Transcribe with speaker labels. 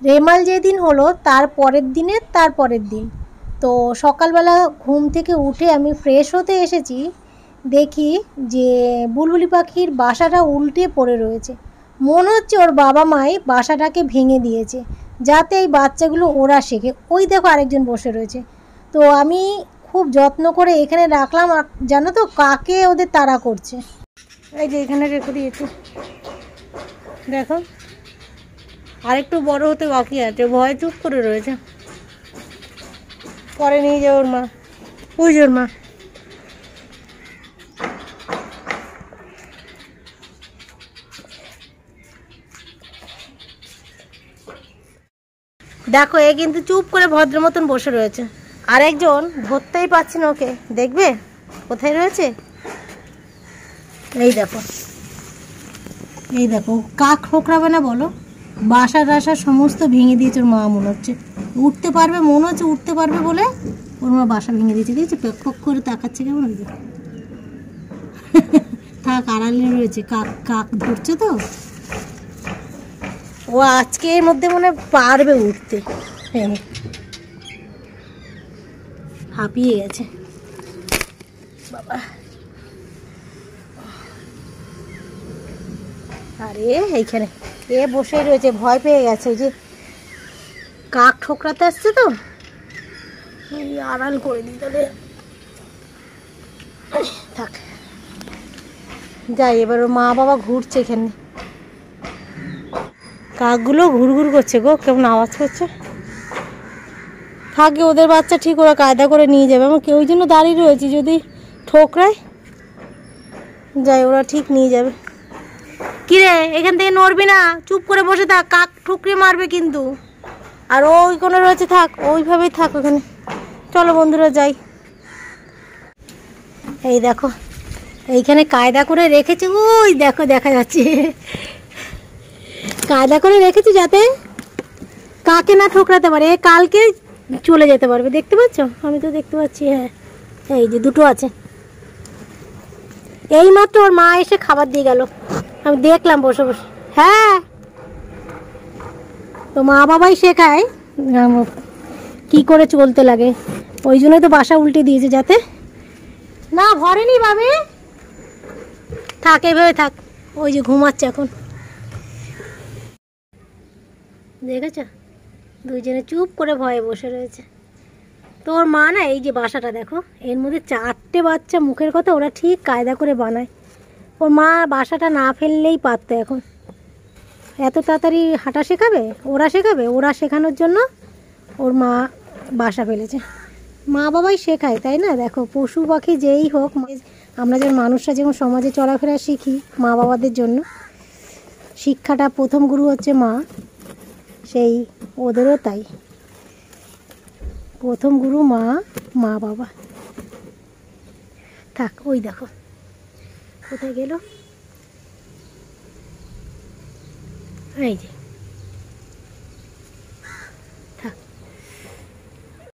Speaker 1: রেমাল যেদিন হলো তার পরের দিন তো সকালবেলা ঘুম থেকে উঠে আমি ফ্রেশ হতে এসেছি, দেখি যে বুলবুলি পাখির বাসাটা উল্টে পড়ে রয়েছে। মনে হচ্ছে ওর বাবা মাই বাসাটাকে ভেঙে দিয়েছে যাতে এই বাচ্চাগুলো ওরা শেখে। ওই দেখো আরেকজন বসে রয়েছে। তো আমি খুব যত্ন করে এখানে রাখলাম, আর জানো তো কাকে ওদের তাড়া করছে। এই যে এখানে রেখে দিয়েছি, দেখো আরেকটু বড় হতে বাকি আছে, ভয় চুপ করে রয়েছে। পরে নিয়ে যাও ওর মা, ওই যে ওর মা। দেখো এ কিন্তু চুপ করে ভদ্র মতন বসে রয়েছে, আরেকজন ধরতেই পারছে না ওকে। দেখবে কোথায় রয়েছে, এই দেখো এই দেখো। কাক ঠোকরাবে না বলো? বাসা টাসা সমস্ত ভেঙে দিয়েছে ওর মা, মনে হচ্ছে উঠতে পারবে, মনে হচ্ছে উঠতে পারবে বলে ওর মা বাসা ভেঙে দিয়েছে। দিয়েছে পেক করে তাকাচ্ছে কেমন। থাক, আড়ালে রয়েছে, কাক কাক ধরছে তো ও আজকের মধ্যে মনে পারবে উঠতে। হ্যাঁ, হাঁপিয়ে গেছে বাবা। আরে এইখানে এ বসে রয়েছে, ভয় পেয়ে গেছে, ওই যে কাক ঠোকরাতে আসছে তো, আড়াল করে দিই তাহলে। থাক, যাই এবার। ওর মা বাবা ঘুরছে এখানে, কাকগুলো ঘুরঘুর করছে গো, কেমন আওয়াজ করছে। থাকে ওদের বাচ্চা, ঠিক ওরা কায়দা করে নিয়ে যাবে। আমার ওই জন্য দাঁড়িয়ে রয়েছি, যদি ঠোকরায় যাই ওরা ঠিক নিয়ে যাবে। কিরে এখান থেকে নড়বি না, চুপ করে বসে থাক, কাক ঠুকরে মারবে কিন্তু। আর ওই কোনো রয়েছে, থাক ওইভাবেই থাক ওখানে। চলো বন্ধুরা যাই। এই দেখো এইখানে কায়দা করে রেখেছে, ওই দেখো দেখা যাচ্ছে, কায়দা করে রেখেছি যাতে কাকে না ঠোকরাতে পারে, কালকে চলে যেতে পারবে। দেখতে পাচ্ছ? আমি তো দেখতে পাচ্ছি, হ্যাঁ এই যে দুটো আছে। এই মাত্র ওর মা এসে খাবার দিয়ে গেল, আমি দেখলাম বসে বসে। হ্যাঁ, তো মা বাবাই শেখায় কি করে চলতে লাগে, ওই জন্যই তো বাসা উল্টে দিয়েছে যাতে না ভরেনি ভাবে। থাক এইভাবে থাক, ওই যে ঘুমাচ্ছে এখন। দেখেছ দুইজনে চুপ করে ভয়ে বসে রয়েছে। তোর মা না, এই যে বাসাটা দেখো, এর মধ্যে 4টে বাচ্চা, মুখের কথা ওরা ঠিক কায়দা করে বানায়। ওর মা বাসাটা না ফেললেই পারতো এখন। এত তাড়াতাড়ি হাঁটা শেখাবে, ওরা শেখানোর জন্য ওর মা বাসা ফেলেছে। মা বাবাই শেখায়, তাই না? দেখো পশু পাখি যেই হোক, আমরা যেমন মানুষরা যেমন সমাজে চলাফেরা শিখি মা বাবাদের জন্য, শিক্ষাটা প্রথম গুরু হচ্ছে মা, সেই ওদেরও তাই। প্রথম গুরু মা, মা বাবা। থাক, ওই দেখো কোথায় গেল, এই যে